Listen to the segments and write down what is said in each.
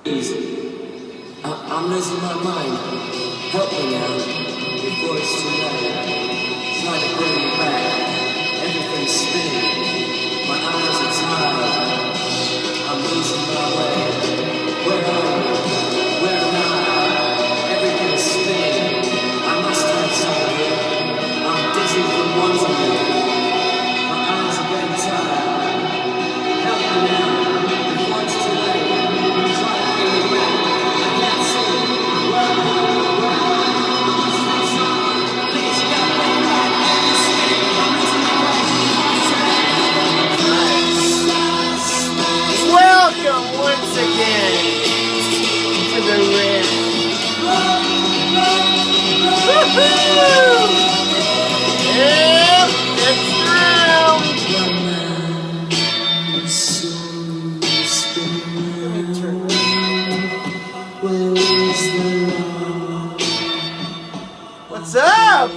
I'm losing my mind. Help me now, before it's too late. Try to bring me back. Everything's spinning. My eyes are tired. I'm losing my way. Where are you? Where am I? Everything's spinning. I must have something. I'm dizzy from wanting you. My eyes are getting tired. Help me now, before it's too late. Try to bring me back. I can't see. Where am I? Where am I? I must have something. Please help me back. Everything's spinning. I'm losing my way. Welcome once again to the ring. Woohoo! Yep, it's round. Let me turn this. What's up?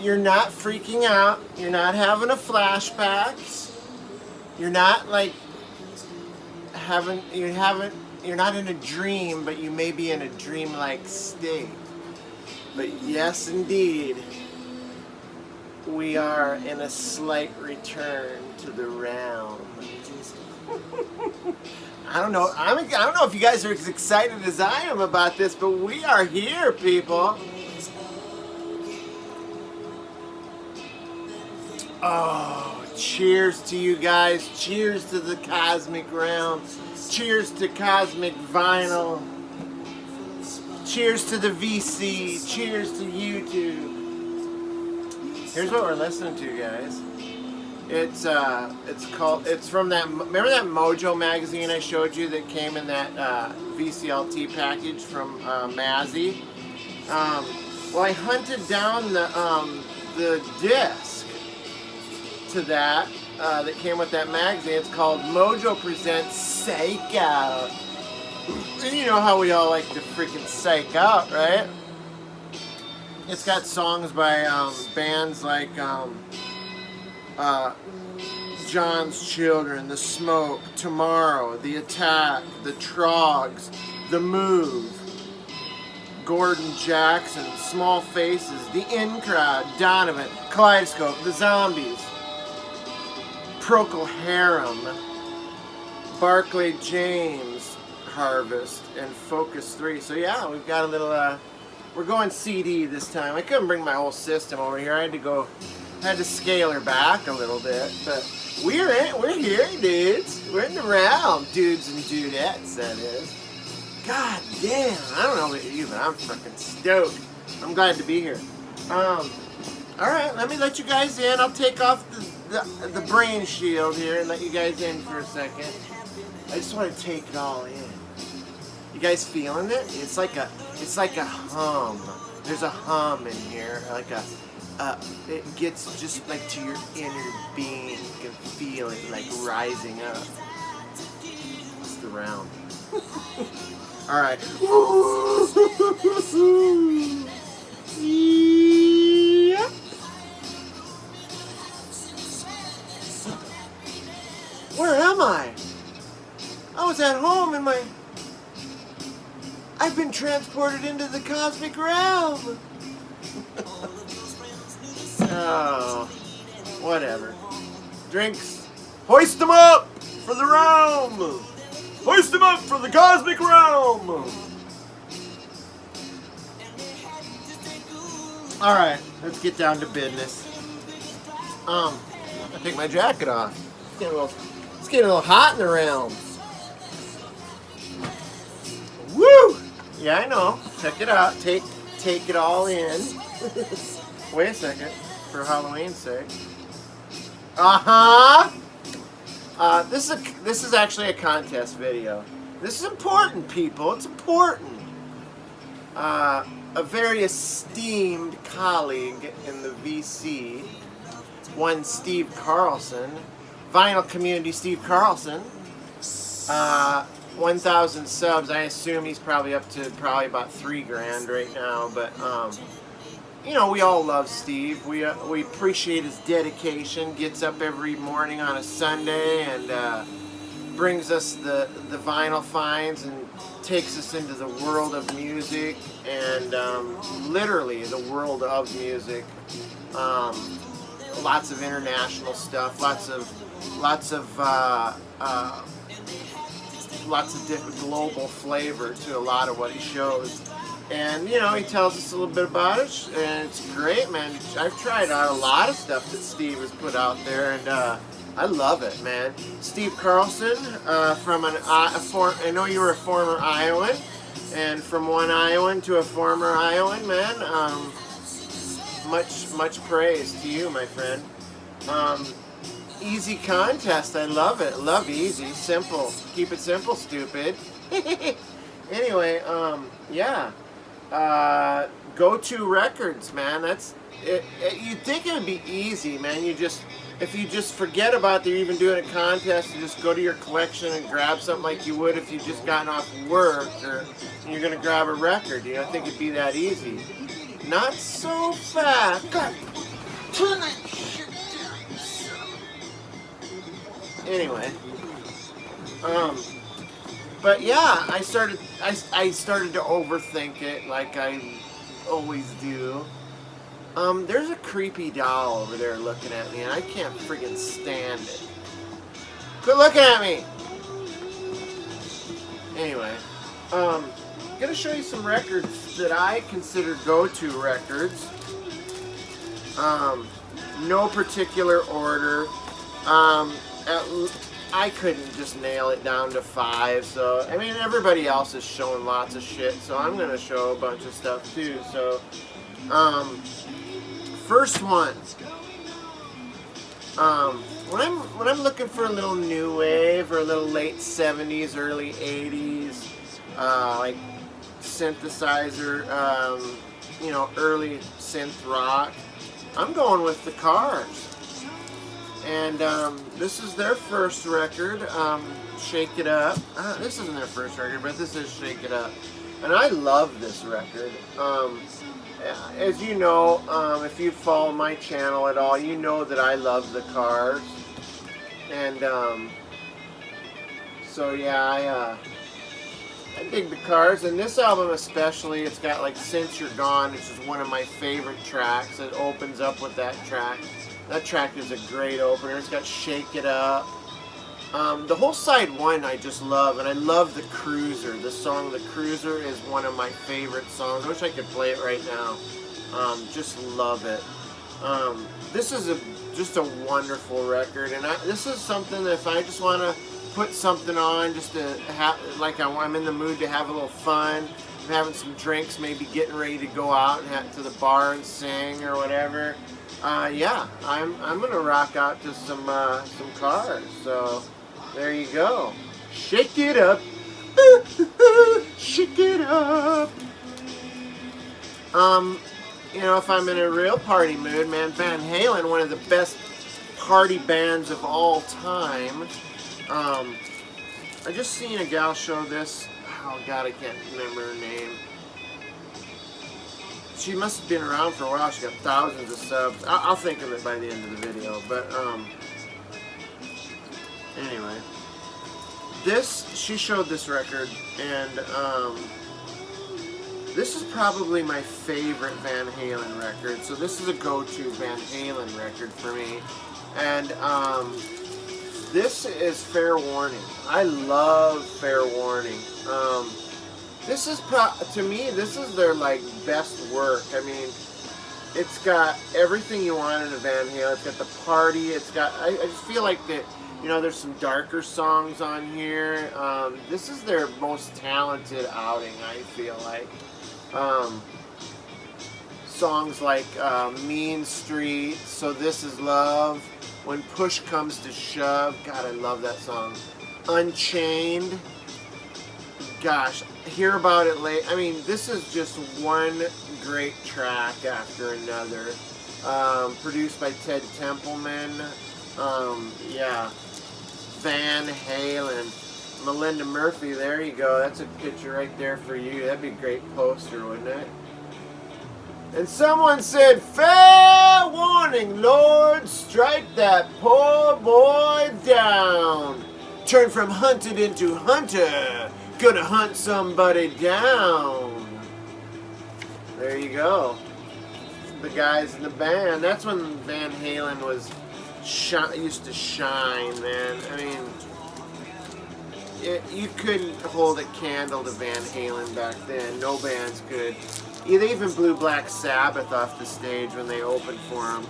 You're not freaking out. You're not having a flashback. You're not like you're not in a dream, but you may be in a dream-like state. But yes, indeed, we are in a slight return to the realm. I don't know if you guys are as excited as I am about this, but we are here, people. Oh, cheers to you guys. Cheers to the cosmic realm. Cheers to cosmic vinyl. Cheers to the VC. Cheers to YouTube. Here's what we're listening to, guys. It's from that, remember that Mojo magazine I showed you that came in that VCLT package from Mazzy? Well, I hunted down the disc to that came with that magazine. It's called Mojo Presents Psych Out. And you know how we all like to freaking psych out, right? It's got songs by bands like John's Children, The Smoke, Tomorrow, The Attack, The Trogs, The Move, Gordon Jackson, Small Faces, The In Crowd, Donovan, Kaleidoscope, The Zombies, Procol Harum, Barclay James, Harvest, and Focus 3. So yeah, we've got a little, we're going CD this time. I couldn't bring my whole system over here. I had to scale her back a little bit, but we're here, dudes. We're in the realm, dudes and dudettes, that is. God damn, I don't know about you, but I'm fucking stoked. I'm glad to be here. Alright, let me let you guys in. I'll take off the brain shield here and let you guys in for a second. I just want to take it all in. You guys feeling it? It's like a hum. There's a hum in here, like it gets just like to your inner being. You can feel it like rising up. It's the round. All right. Yep. Where am I? I was at home in my... I've been transported into the cosmic realm. Oh, whatever. Drinks. Hoist them up for the realm. Hoist them up for the cosmic realm. All right, let's get down to business. I take my jacket off. It's getting a little hot in the realm. Woo! Yeah, I know. Check it out. Take it all in. Wait a second, for Halloween's sake. This is actually a contest video. This is important, people. It's important. A very esteemed colleague in the VC, one Steve Carlson, Vinyl Community Steve Carlson, 1,000 subs. I assume he's probably up to about $3 grand right now, but you know, we all love Steve. We appreciate his dedication. Gets up every morning on a Sunday and brings us the vinyl finds and takes us into the world of music and literally the world of music. Lots of international stuff. Lots of different global flavor to a lot of what he shows. And, you know, he tells us a little bit about it, and it's great, man. I've tried out a lot of stuff that Steve has put out there, and I love it, man. Steve Carlson, I know you were a former Iowan, and from one Iowan to a former Iowan, man, much praise to you, my friend. Easy contest, I love it. Love easy, simple. Keep it simple, stupid. Anyway, yeah. Go-to records, man. That's it. You'd think it would be easy, man. If you just forget about they're even doing a contest, and just go to your collection and grab something like you would if you just gotten off work or you're gonna grab a record. You know, I think it'd be that easy. Not so fast. God, turn that shit down. Anyway, but yeah, I started to overthink it like I always do. There's a creepy doll over there looking at me, and I can't friggin' stand it. Quit looking at me! Anyway, gonna show you some records that I consider go-to records. No particular order. I couldn't just nail it down to 5, so, I mean, everybody else is showing lots of shit, so I'm gonna show a bunch of stuff too, so, first one, when I'm looking for a little new wave, or a little late 70s, early 80s, like, synthesizer, you know, early synth rock, I'm going with the Cars. And this is their first record, Shake It Up. This isn't their first record, but this is Shake It Up. And I love this record. As you know, if you follow my channel at all, you know that I love the Cars. And so yeah, I dig the Cars. And this album especially, it's got like Since You're Gone, which is one of my favorite tracks. It opens up with that track. That track is a great opener. It's got Shake It Up. The whole side 1 I just love, and I love The Cruiser. The song The Cruiser is one of my favorite songs. I wish I could play it right now. Just love it. This is just a wonderful record, and this is something that if I just want to put something on, just to have, like I'm in the mood to have a little fun, I'm having some drinks, maybe getting ready to go out and to the bar and sing or whatever. Yeah, I'm gonna rock out to some Cars. So there you go. Shake it up, shake it up. You know, if I'm in a real party mood, man, Van Halen, one of the best party bands of all time. I just seen a gal show this. Oh God, I can't remember her name. She must have been around for a while. She got thousands of subs. I'll think of it by the end of the video. But anyway, she showed this record, and this is probably my favorite Van Halen record. So this is a go-to Van Halen record for me, and this is Fair Warning. I love Fair Warning. This is, to me, this is their, like, best work. I mean, it's got everything you want in a Van Halen. It's got the party. It's got, I just feel like that, you know, there's some darker songs on here. This is their most talented outing, I feel like. Songs like Mean Street, So This Is Love, When Push Comes to Shove. God, I love that song. Unchained. Gosh, hear about it late. I mean, this is just one great track after another. Produced by Ted Templeman. Yeah. Van Halen. Melinda Murphy, there you go. That's a picture right there for you. That'd be a great poster, wouldn't it? And someone said, fair warning, Lord, strike that poor boy down. Turn from hunted into hunter. Gonna hunt somebody down. There you go. The guys in the band. That's when Van Halen was used to shine, man. I mean, you couldn't hold a candle to Van Halen back then. No bands could. They even blew Black Sabbath off the stage when they opened for him.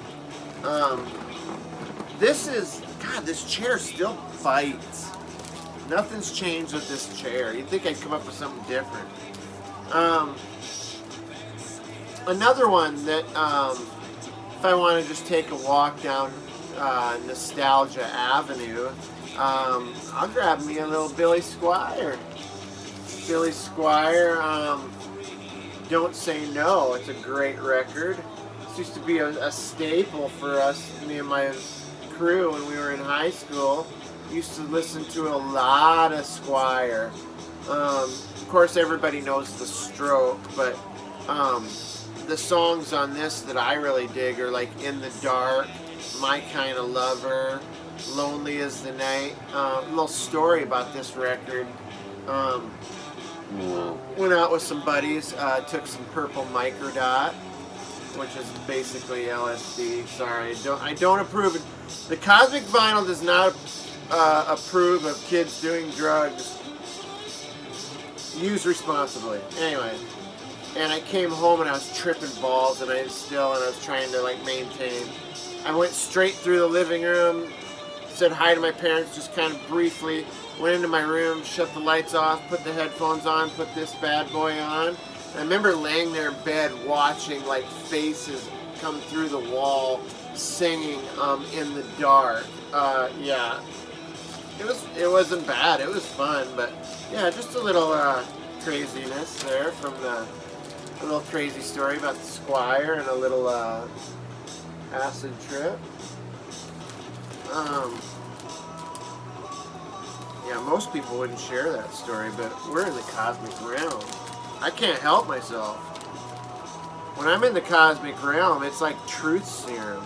This chair still bites. Nothing's changed with this chair. You'd think I'd come up with something different. Another one that, if I want to just take a walk down Nostalgia Avenue, I'll grab me a little Billy Squier. Billy Squier, Don't Say No. It's a great record. This used to be a staple for us, me and my crew, when we were in high school. Used to listen to a lot of Squier. Of course, everybody knows The Stroke, but the songs on this that I really dig are like In the Dark, My Kind of Lover, Lonely as the Night. A little story about this record. Went out with some buddies, took some purple microdot, which is basically LSD. Sorry, I don't approve it. The Cosmic Vinyl does not approve of kids doing drugs. Use responsibly. Anyway, and I came home and I was tripping balls, and I was trying to like maintain. I went straight through the living room, said hi to my parents just kind of briefly, went into my room, shut the lights off, put the headphones on, put this bad boy on. And I remember laying there in bed watching like faces come through the wall singing In the Dark. Yeah. It wasn't bad. It was fun, but yeah, just a little craziness there from a little crazy story about the Squire and a little acid trip. Yeah, most people wouldn't share that story, but we're in the cosmic realm. I can't help myself. When I'm in the cosmic realm, it's like truth serum.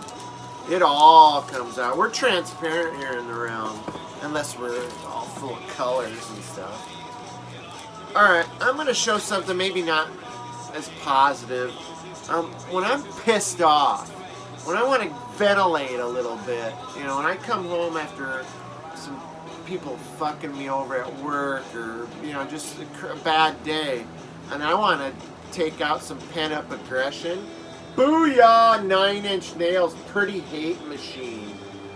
It all comes out. We're transparent here in the realm, unless we're all full of colors and stuff. Alright, I'm going to show something maybe not as positive. When I'm pissed off, when I want to ventilate a little bit, when I come home after some people fucking me over at work or, just a bad day, and I want to take out some pent-up aggression, booyah, 9 Inch Nails, Pretty Hate Machine.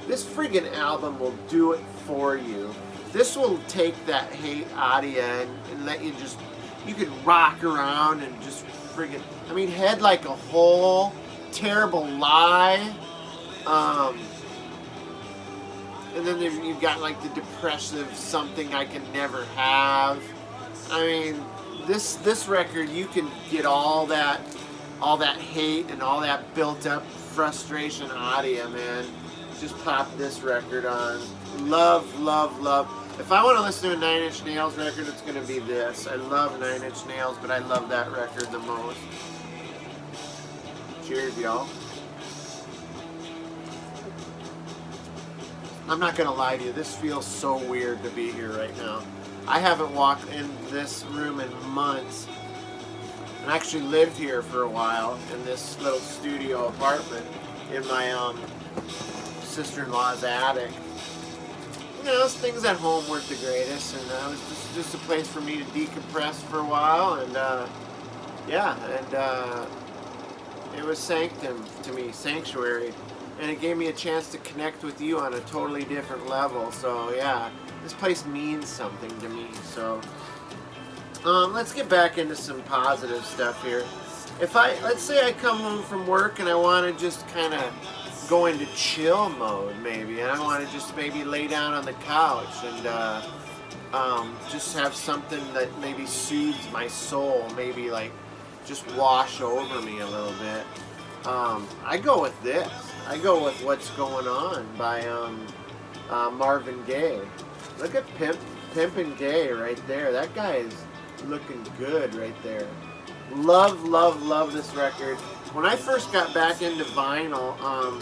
This friggin' album will do it for you. This will take that hate out of you and let you you could rock around and just friggin', Head Like a Hole, Terrible Lie, and then you've got like the depressive Something I Can Never Have. This record, you can get all that hate and all that built up frustration out of you, man. Just pop this record on. Love, love, love. If I want to listen to a 9 Inch Nails record, it's going to be this. I love 9 Inch Nails, but I love that record the most. Cheers, y'all. I'm not going to lie to you. This feels so weird to be here right now. I haven't walked in this room in months. And I actually lived here for a while in this little studio apartment in my sister-in-law's attic. Things at home weren't the greatest, and it was just a place for me to decompress for a while, and it was sanctum to me, sanctuary, and it gave me a chance to connect with you on a totally different level. So yeah, this place means something to me. So let's get back into some positive stuff here. Let's say I come home from work and I want to just kind of go into chill mode, maybe, and I want to just maybe lay down on the couch and just have something that maybe soothes my soul, maybe like just wash over me a little bit. I go with this. I go with What's Going On by Marvin Gaye. Look at Pimpin' Gay right there. That guy is looking good right there. Love, love, love this record. when I first got back into vinyl,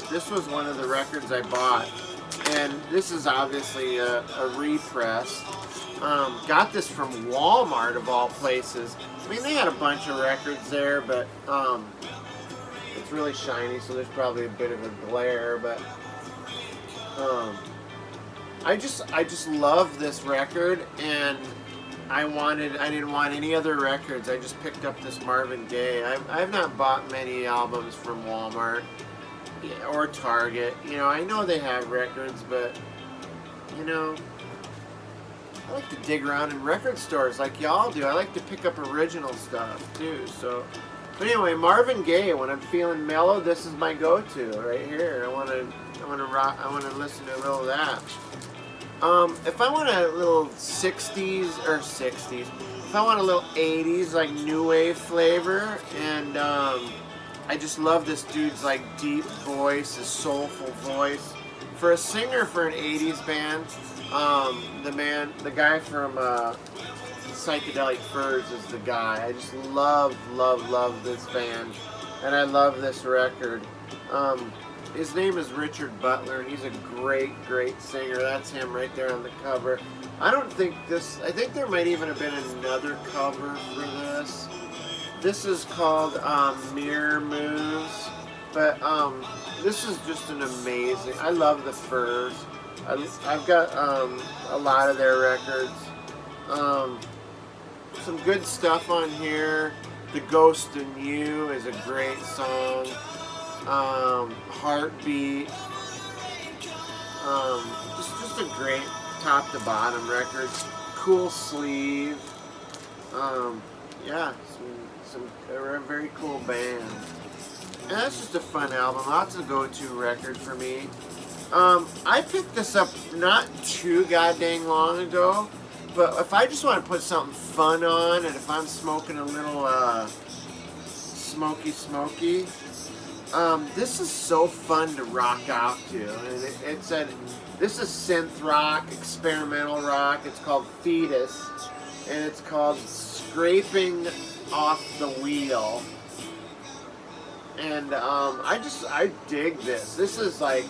this was one of the records I bought. And this is obviously a repress. Got this from Walmart of all places. I mean, they had a bunch of records there, but it's really shiny, so there's probably a bit of a glare. But I just love this record, and I didn't want any other records. I just picked up this Marvin Gaye. I've not bought many albums from Walmart or Target. You know, I know they have records, but you know, I like to dig around in record stores like y'all do. I like to pick up original stuff too. So, but anyway, Marvin Gaye. When I'm feeling mellow, this is my go-to right here. I want to listen to a little of that. If I want a little 60s, if I want a little 80s, like new wave flavor, and I just love this dude's like deep voice, his soulful voice. For a singer for an 80s band, the guy from Psychedelic Furs is the guy. I just love this band, and I love this record. His name is Richard Butler, and he's a great singer. That's him right there on the cover. I think there might even have been another cover for this. This is called Mirror Moves, but this is just an amazing, I love the Furs. I've got a lot of their records. Some good stuff on here. The Ghost in You is a great song. Heartbeat. Just a great top to bottom record. Cool sleeve. Yeah, they're a very cool band. And that's just a fun album. Lots of go-to record for me. I picked this up not too goddamn long ago, but if I just want to put something fun on, and if I'm smoking a little smoky, this is so fun to rock out to. And this is synth rock, experimental rock. It's called Fetus, and it's called Scraping Off the Wheel. And I dig this. This is like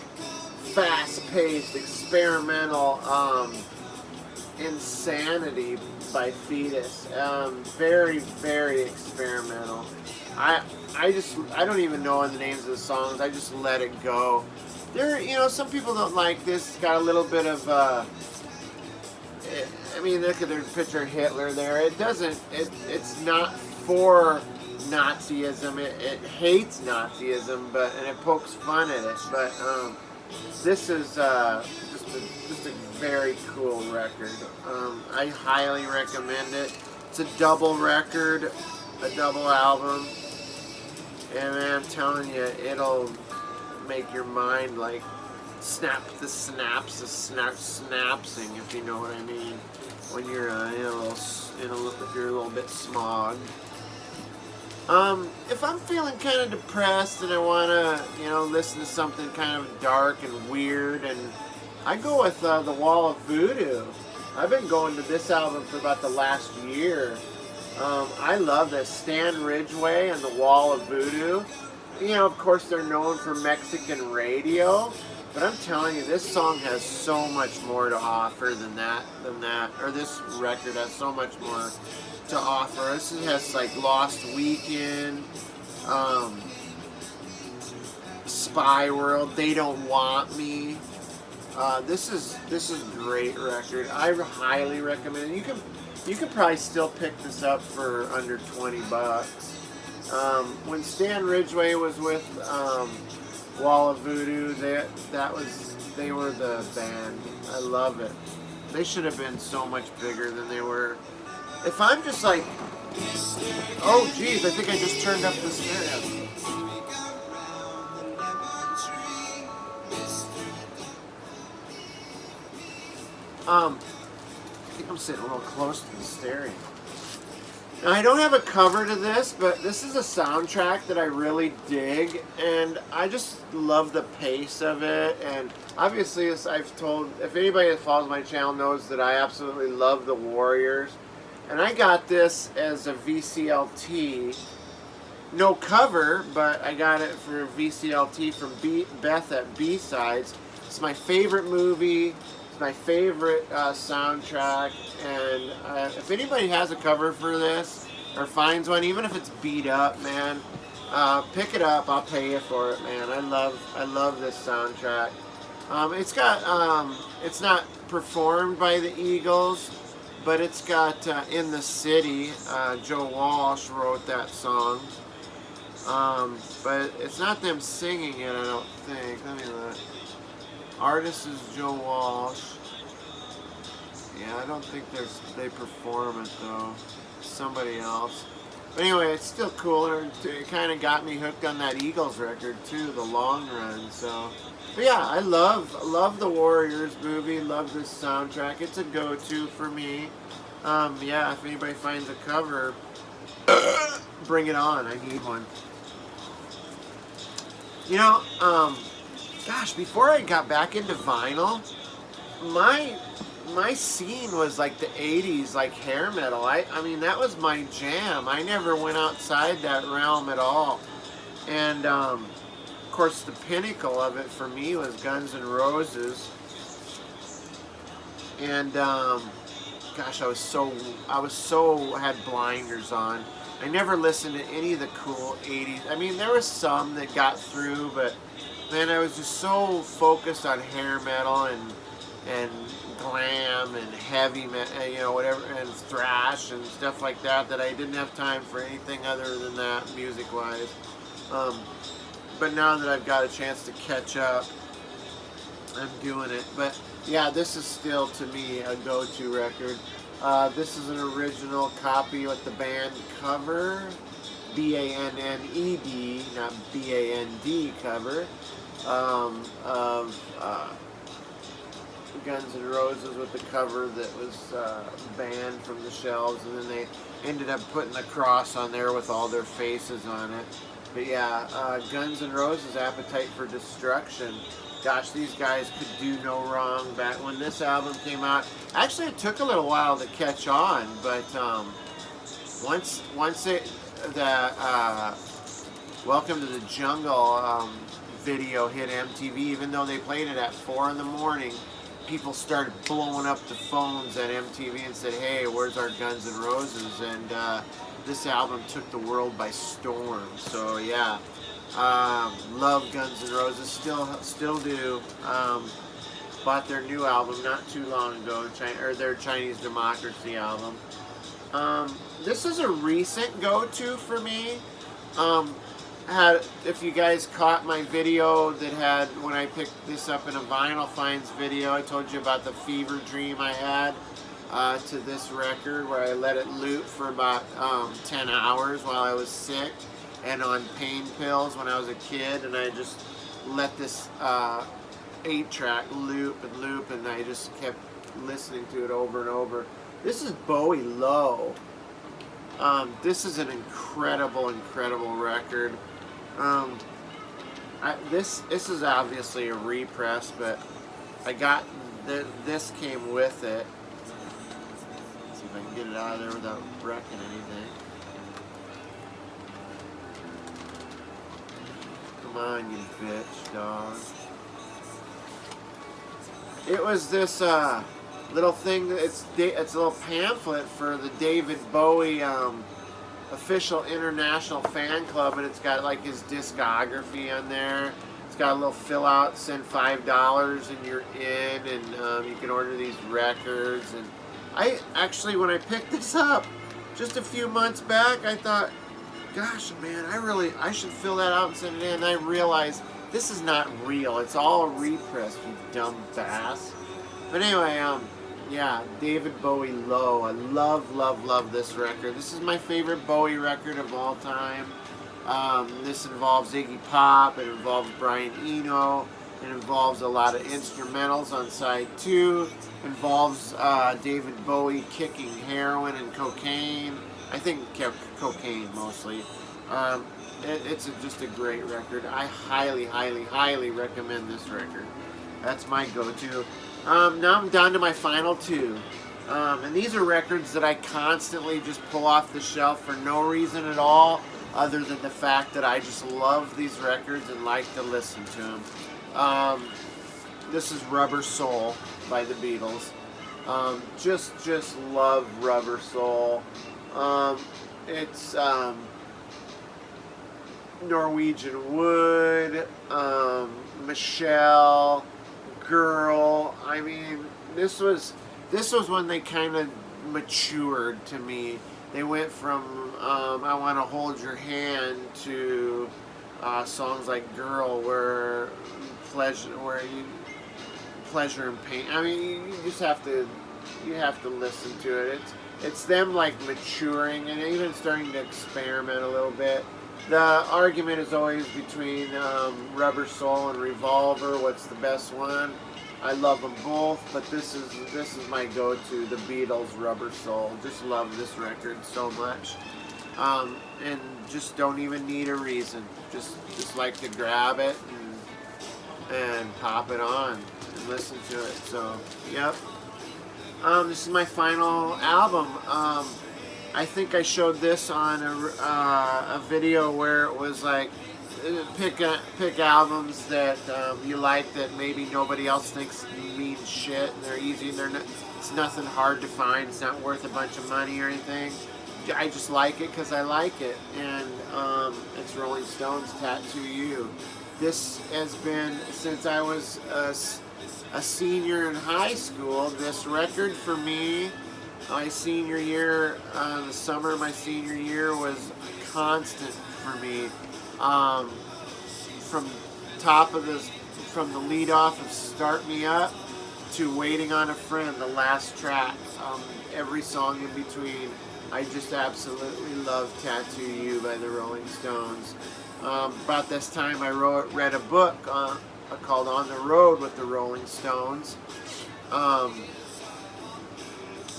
fast-paced, experimental insanity by Fetus. Very experimental. I don't even know the names of the songs. I just let it go. Some people don't like this. It's got a little bit of look at their picture of Hitler there. It's not for Nazism. It hates Nazism, and it pokes fun at it. But this is just a very cool record. I highly recommend it. It's a double record, a double album, and man, I'm telling you, it'll make your mind like snap the snaps, snapsing, if you know what I mean. When you're if you're a little bit smogged. If I'm feeling kind of depressed and I want to, listen to something kind of dark and weird, and I go with The Wall of Voodoo. I've been going to this album for about the last year. I love this. Stan Ridgway and The Wall of Voodoo. Of course, they're known for Mexican radio, but I'm telling you, this song has so much more to offer than that, or this record has so much more to offer. This has like Lost Weekend, Spy World, They Don't Want Me. This is a great record. I highly recommend it. You can probably still pick this up for under $20. When Stan Ridgway was with Wall of Voodoo, they were the band. I love it. They should have been so much bigger than they were. If I'm just like, oh geez, I think I just turned up the stereo. I think I'm sitting a little close to the stereo. Now, I don't have a cover to this, but this is a soundtrack that I really dig, and I just love the pace of it. And obviously, as I've told, if anybody that follows my channel knows that I absolutely love the Warriors. And I got this as a VCLT, No cover, but I got it for VCLT from Beth at B-Sides. It's my favorite movie. It's my favorite soundtrack. And if anybody has a cover for this or finds one, even if it's beat up, man, pick it up. I'll pay you for it, man. I love this soundtrack. It's got it's not performed by the Eagles, but it's got In the City. Joe Walsh wrote that song. But it's not them singing it, I don't think. Let me look. Artist is Joe Walsh. Yeah, I don't think they perform it though. Somebody else. But anyway, it's still cooler. It kind of got me hooked on that Eagles record too, The Long Run. So, but yeah, I love the Warriors movie. Love this soundtrack. It's a go-to for me. Yeah, if anybody finds a cover, bring it on. I need one. You know, gosh, before I got back into vinyl, my scene was like the 80s, like hair metal. I mean, that was my jam. I never went outside that realm at all. And, of course, the pinnacle of it for me was Guns N' Roses. And, gosh, I was so had blinders on. I never listened to any of the cool 80s. I mean, there was some that got through, but man, I was just so focused on hair metal and glam and heavy metal, you know, whatever, and thrash and stuff like that, that I didn't have time for anything other than that music-wise. But now that I've got a chance to catch up, I'm doing it. But yeah, this is still to me a go-to record. This is an original copy with the band cover, B-A-N-N-E-D, not B-A-N-D cover, of Guns N' Roses with the cover that was banned from the shelves, and then they ended up putting the cross on there with all their faces on it. But yeah, Guns N' Roses, Appetite for Destruction. Gosh, these guys could do no wrong back when this album came out. Actually, it took a little while to catch on, but once the Welcome to the Jungle video hit MTV, even though they played it at 4 in the morning, people started blowing up the phones at MTV and said, "Hey, where's our Guns N' Roses?" And this album took the world by storm. So yeah. Love Guns N' Roses, still do. Bought their new album not too long ago, their Chinese Democracy album. This is a recent go-to for me. If you guys caught my video that had, when I picked this up in a Vinyl Finds video, I told you about the fever dream I had to this record, where I let it loop for about 10 hours while I was sick and on pain pills when I was a kid, and I just let this 8-track loop, and I just kept listening to it over and over. This is Bowie Low. This is an incredible record. This is obviously a repress, but I got this came with it. Let's see if I can get it out of there without wrecking anything. Come on, you bitch, dog. It was this little thing. It's a little pamphlet for the David Bowie official international fan club, and it's got like his discography on there. It's got a little fill out, send $5 and you're in, and you can order these records. And I actually, when I picked this up just a few months back, I thought, gosh, man, I should fill that out and send it in. And I realized this is not real. It's all a repress, you dumb bass. But anyway, yeah, David Bowie Low. I love this record. This is my favorite Bowie record of all time. This involves Iggy Pop. It involves Brian Eno. It involves a lot of instrumentals on side 2. It involves David Bowie kicking heroin and cocaine. I think cocaine mostly. It's just a great record. I highly recommend this record. That's my go-to. Now I'm down to my final 2. And these are records that I constantly just pull off the shelf for no reason at all. other than the fact that I just love these records and like to listen to them. This is Rubber Soul by the Beatles. Just love Rubber Soul. It's Norwegian Wood, Michelle, Girl. I mean, this was when they kind of matured to me. They went from I Want to Hold Your Hand to songs like Girl, where pleasure and pain. I mean, you just have to listen to it. It's them like maturing and even starting to experiment a little bit. The argument is always between Rubber Soul and Revolver. What's the best one? I love them both, but this is my go-to. The Beatles, Rubber Soul. Just love this record so much, and just don't even need a reason. Just like to grab it and pop it on and listen to it. So, yep. This is my final album. I think I showed this on a video where it was like pick albums that you like that maybe nobody else thinks mean shit, and they're easy. It's nothing hard to find. It's not worth a bunch of money or anything. I just like it because I like it, and it's Rolling Stones' "Tattoo You." This has been since I was a senior in high school. This record for me, my senior year, the summer of my senior year was a constant for me. From the lead off of "Start Me Up" to "Waiting on a Friend," the last track, every song in between. I just absolutely love "Tattoo You" by the Rolling Stones. About this time, I read a book called "On the Road with the Rolling Stones,"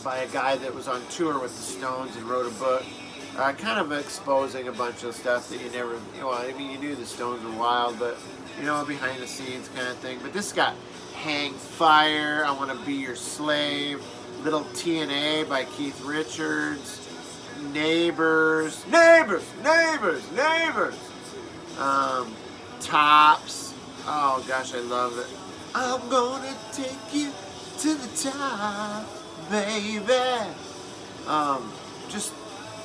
by a guy that was on tour with the Stones and wrote a book, kind of exposing a bunch of stuff that you never, I mean, you knew the Stones were wild, but, behind the scenes kind of thing. But this got "Hang Fire," "I Want to Be Your Slave," "Little TNA" by Keith Richards, "Neighbors," "Tops." Oh gosh, I love it. "I'm gonna take you to the top, baby."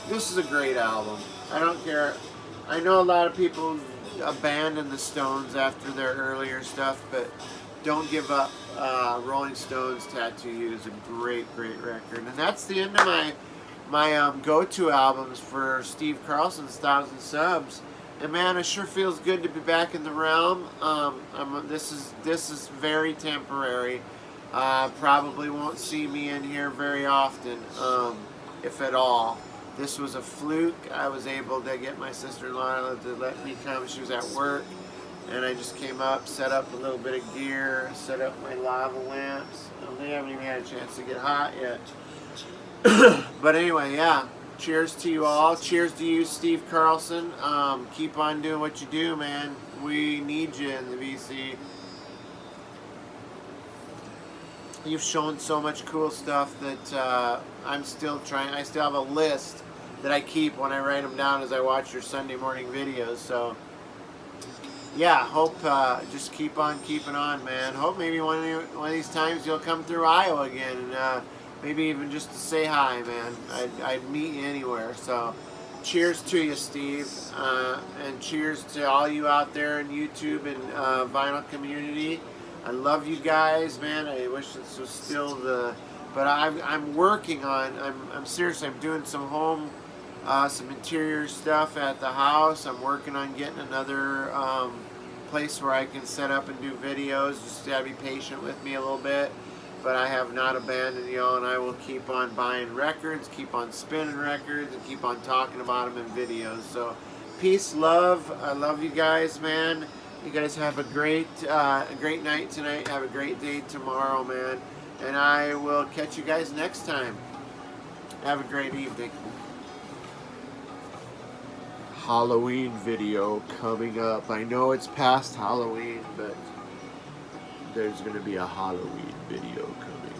This is a great album. I don't care. I know a lot of people abandon the Stones after their earlier stuff, but don't give up. Rolling Stones' "Tattoo You" is a great record, and that's the end of my go-to albums for Steve Carlson's 1,000 Subs. And man, it sure feels good to be back in the realm. This is very temporary. Probably won't see me in here very often, if at all. This was a fluke. I was able to get my sister-in-law to let me come. She was at work, and I just came up, set up a little bit of gear, set up my lava lamps. They haven't even had a chance to get hot yet. But anyway, yeah. Cheers to you all. Cheers to you, Steve Carlson. Keep on doing what you do, man. We need you in the VC. You've shown so much cool stuff that I'm still trying. I still have a list that I keep when I write them down as I watch your Sunday morning videos. So, yeah, hope just keep on keeping on, man. Hope maybe one of these times you'll come through Iowa again, and maybe even just to say hi, man. I'd meet you anywhere. So, cheers to you, Steve, and cheers to all you out there in YouTube and vinyl community. I love you guys, man. I wish this was still but I'm working on. I'm seriously. I'm doing some some interior stuff at the house. I'm working on getting another place where I can set up and do videos. Just gotta be patient with me a little bit. But I have not abandoned y'all, and I will keep on buying records, keep on spinning records, and keep on talking about them in videos. So, peace, love. I love you guys, man. You guys have a great night tonight. Have a great day tomorrow, man. And I will catch you guys next time. Have a great evening. Halloween video coming up. I know it's past Halloween, but there's going to be a Halloween video coming